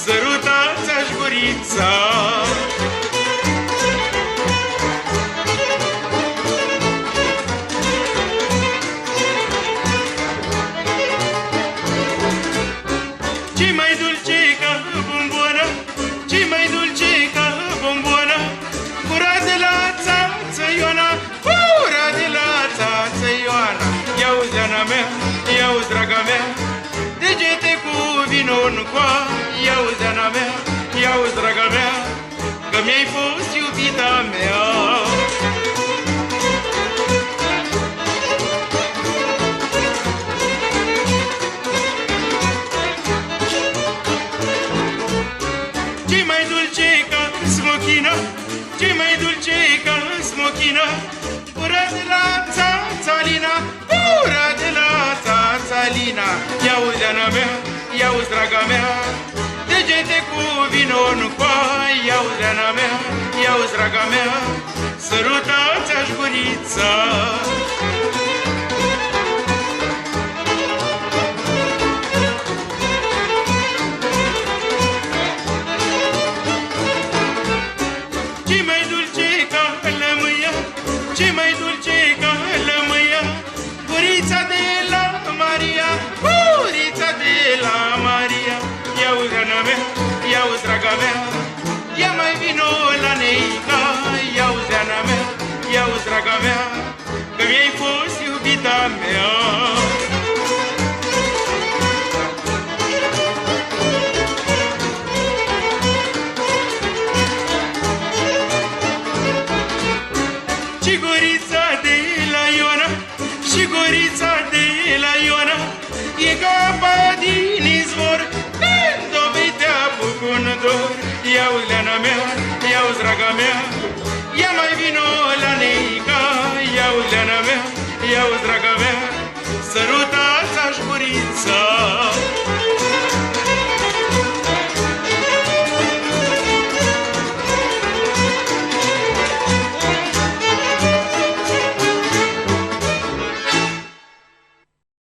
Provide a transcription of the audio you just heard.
sărutați-aș gurița. Ce mai dulce ca bomboana, ce mai dulce ca bomboana, gura de la țață Ioana, gura de la țață Ioana. Ia-uzi, Ana mea, ia-uzi, draga mea, degete cu vino în coa. Ia-uzi, Ana mea, ia-uzi, draga mea, că mi-ai fost iubita mea. Ce mai dulce ca smochina, ce mai dulce ca smochina, gura de la țața-lina, gura de la țața-lina. Ia-uzi, Ana mea, ia-uzi, draga mea, degete cu vino în coa. Ia-uzi, Ana mea, ia-uzi, draga mea, sărutați-aș gurița. Ce mai dulce ca lămâia, ce mai dulce ca lămâia, gurița de la Maria, gurița de la Maria. Ia-uzi, Ana mea, ia-uzi, draga mea, ia mai vino la neica. Ia-uzi, Ana mea, ia-uzi, draga mea, că mi-ai fost iubita mea. Și gurița de la Ioana, și gurița de la Ioana, e ca